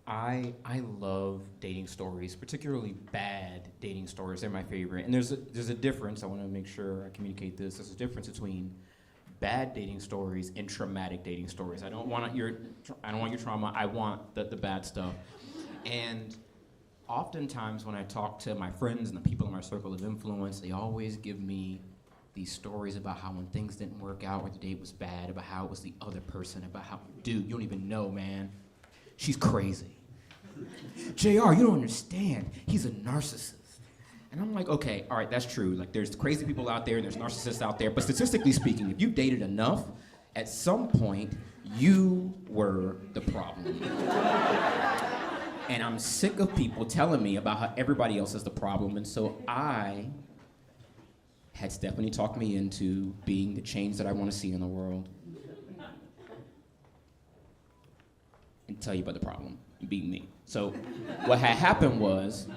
I love dating stories, particularly bad dating stories. They're my favorite. And there's a difference. I want to make sure I communicate this. There's a difference between bad dating stories and traumatic dating stories. I don't want your trauma. I want the bad stuff. And oftentimes when I talk to my friends and the people in my circle of influence, they always give me these stories about how when things didn't work out or the date was bad, about how it was the other person, about how, dude, you don't even know, man. She's crazy. JR, you don't understand. He's a narcissist. And I'm like, okay, all right, that's true. Like, there's crazy people out there and there's narcissists out there. But statistically speaking, if you've dated enough, at some point, you were the problem. And I'm sick of people telling me about how everybody else is the problem. And so I had Stephanie talk me into being the change that I want to see in the world. And tell you about the problem, being me. So what had happened was,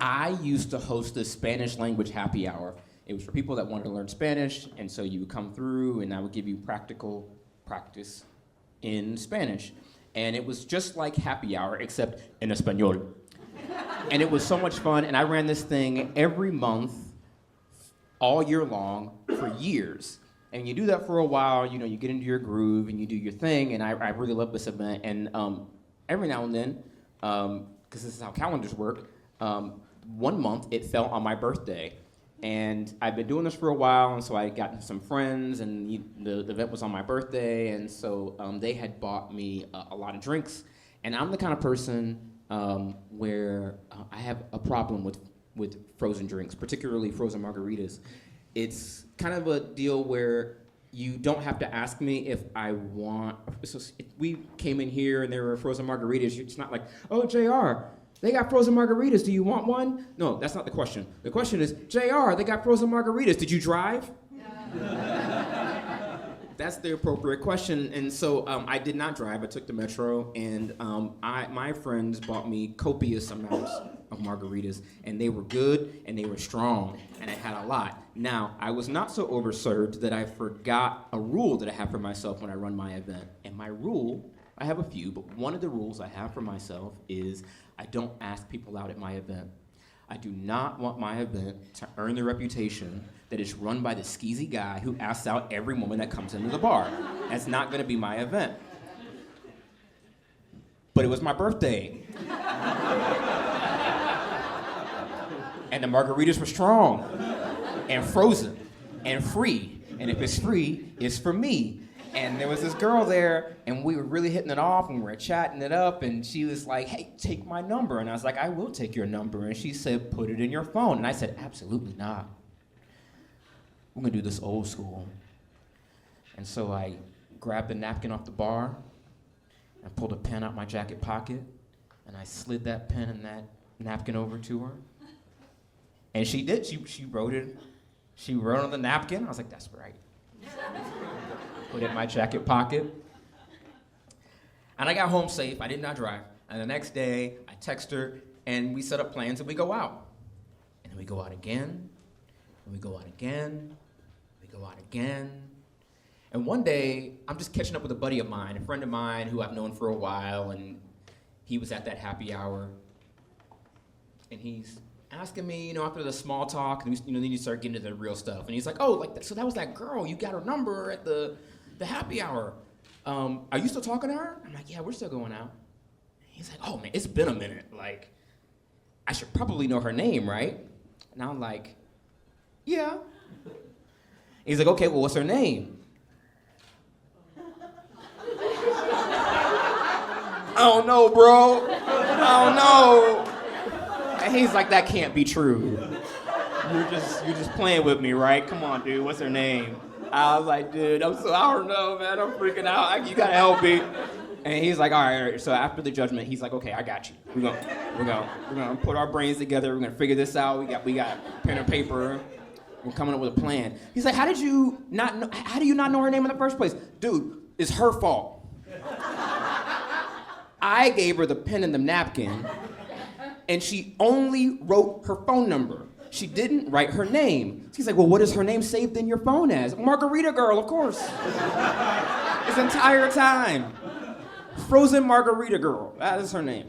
I used to host a Spanish language happy hour. It was for people that wanted to learn Spanish, and so you would come through and I would give you practical practice in Spanish. And it was just like happy hour, except en español. And it was so much fun, and I ran this thing every month, all year long, for years. And you do that for a while, you know, you get into your groove and you do your thing, and I really love this event. And every now and then, because this is how calendars work, 1 month it fell on my birthday. And I've been doing this for a while, and so I got some friends, and the event was on my birthday, and so they had bought me a lot of drinks. And I'm the kind of person where I have a problem with frozen drinks, particularly frozen margaritas. It's kind of a deal where you don't have to ask me if I want. So if we came in here and there were frozen margaritas, it's not like, oh, JR, they got frozen margaritas. Do you want one? No, that's not the question. The question is, JR, they got frozen margaritas. Did you drive? That's the appropriate question. And so I did not drive. I took the metro, and my friends bought me copious amounts of margaritas, and they were good and they were strong, and I had a lot. Now, I was not so overserved that I forgot a rule that I have for myself when I run my event. And my rule, I have a few, but one of the rules I have for myself is I don't ask people out at my event. I do not want my event to earn the reputation that is run by the skeezy guy who asks out every woman that comes into the bar. That's not gonna be my event. But it was my birthday. And the margaritas were strong, and frozen, and free. And if it's free, it's for me. And there was this girl there, and we were really hitting it off, and we were chatting it up, and she was like, hey, take my number. And I was like, I will take your number. And she said, put it in your phone. And I said, absolutely not. We're gonna do this old school. And so I grabbed the napkin off the bar, and pulled a pen out my jacket pocket, and I slid that pen and that napkin over to her. And she did, she wrote it. She wrote on the napkin. I was like, that's right. Put it in my jacket pocket. And I got home safe. I did not drive. And the next day, I text her, and we set up plans, and we go out. And then we go out again, and we go out again, we go out again. And one day, I'm just catching up with a buddy of mine, a friend of mine who I've known for a while, and he was at that happy hour. And he's asking me, after the small talk, and then you start getting into the real stuff. And he's like, oh, so that was that girl. You got her number at the happy hour. Are you still talking to her? I'm like, yeah, we're still going out. He's like, oh man, it's been a minute. Like, I should probably know her name, right? And I'm like, yeah. He's like, okay, well, what's her name? I don't know, bro. I don't know. And he's like, that can't be true. You're just playing with me, right? Come on, dude, what's her name? I was like, dude, I don't know, man, I'm freaking out. You gotta help me. And he's like, all right. So after the judgment, he's like, okay, I got you. We're gonna put our brains together. We're gonna figure this out. We got pen and paper. We're coming up with a plan. He's like, how do you not know her name in the first place? Dude, it's her fault. I gave her the pen and the napkin, and she only wrote her phone number. She didn't write her name. He's like, well, what is her name saved in your phone as? Margarita Girl, of course. This entire time. Frozen Margarita Girl, that is her name.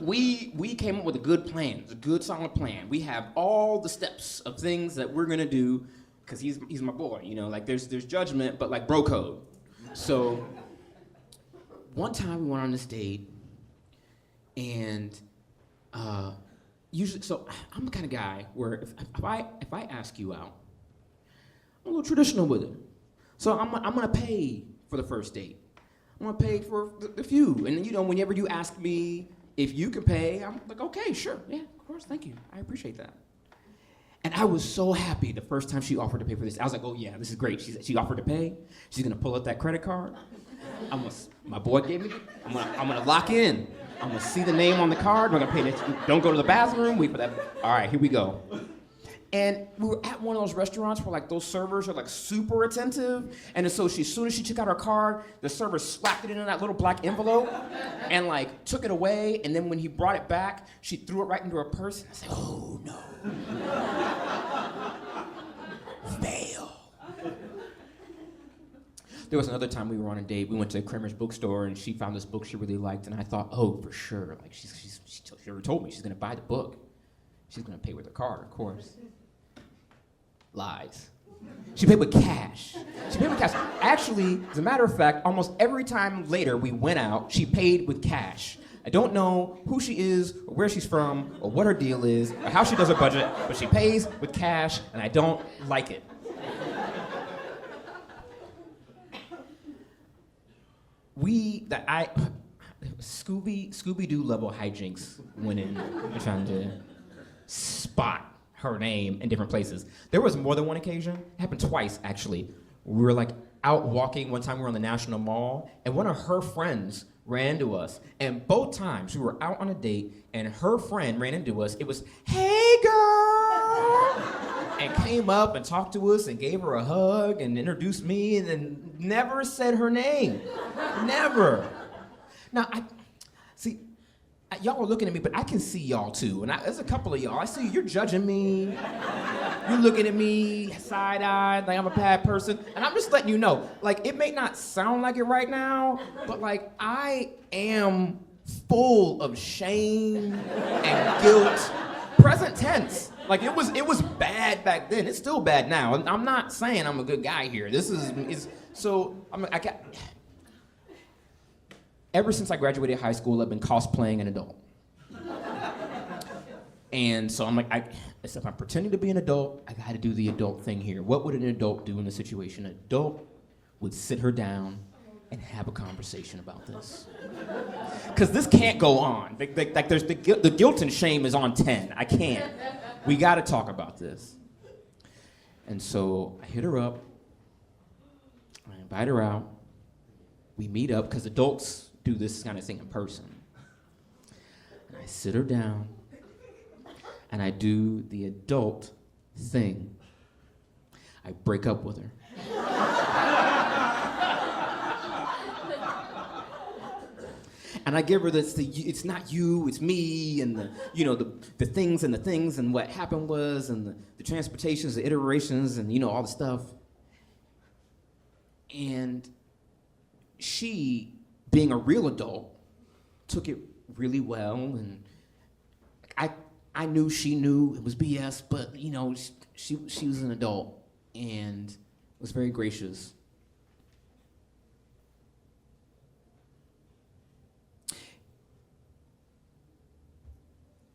We came up with a good plan, a good solid plan. We have all the steps of things that we're gonna do, because he's my boy, you know, like there's judgment, but like bro code. So one time we went on this date, and usually, so I'm the kind of guy where if I ask you out, I'm a little traditional with it. So I'm gonna pay for the first date. I'm gonna pay for the few, and you know, whenever you ask me if you can pay, I'm like, okay, sure, yeah, of course, thank you, I appreciate that. And I was so happy the first time she offered to pay for this. I was like, oh yeah, this is great. She offered to pay. She's gonna pull up that credit card. My boy gave me. I'm gonna lock in. I'm gonna see the name on the card. We're gonna pay this. Don't go to the bathroom. Wait for that. All right, here we go. And we were at one of those restaurants where like those servers are like super attentive. And so as soon as she took out her card, the server slapped it into that little black envelope and like took it away. And then when he brought it back, she threw it right into her purse. And I said, oh no. Fail. There was another time we were on a date. We went to Kramer's bookstore and she found this book she really liked. And I thought, oh, for sure. Like she already told me she's gonna buy the book. She's gonna pay with her card, of course. Lies. She paid with cash. She paid with cash. Actually, as a matter of fact, almost every time later we went out, she paid with cash. I don't know who she is, or where she's from, or what her deal is, or how she does her budget, but she pays with cash, and I don't like it. Scooby-Doo level hijinks went in trying to spot her name in different places. There was more than one occasion. It happened twice, actually. We were like out walking. One time we were on the National Mall, and one of her friends ran into us. And both times we were out on a date, and her friend ran into us. It was, hey girl! And came up and talked to us and gave her a hug and introduced me and then never said her name. Never. Now, y'all are looking at me, but I can see y'all too. And there's a couple of y'all. I see you're judging me. You're looking at me side-eyed like I'm a bad person. And I'm just letting you know, like, it may not sound like it right now, but like, I am full of shame and guilt. Present tense. Like, it was bad back then. It's still bad now. And I'm not saying I'm a good guy here. Ever since I graduated high school, I've been cosplaying an adult. And so I'm like, if I'm pretending to be an adult, I gotta do the adult thing here. What would an adult do in this situation? An adult would sit her down and have a conversation about this. Because this can't go on. Like there's the guilt and shame is on 10. I can't. We gotta talk about this. And so I hit her up, I invite her out, we meet up, because adults do this kind of thing in person. And I sit her down, and I do the adult thing. I break up with her. And I give her this, it's not you, it's me, and the things and what happened was, and the transportations, the iterations, and all the stuff. And she, being a real adult, took it really well, and I knew she knew it was BS, but she was an adult and was very gracious.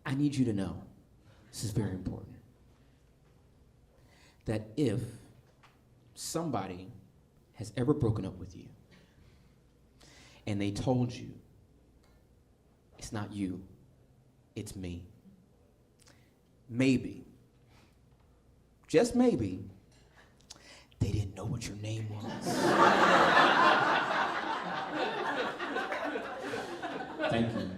I need you to know, this is very important, that if somebody has ever broken up with you and they told you, it's not you, it's me, maybe, just maybe, they didn't know what your name was. Thank you.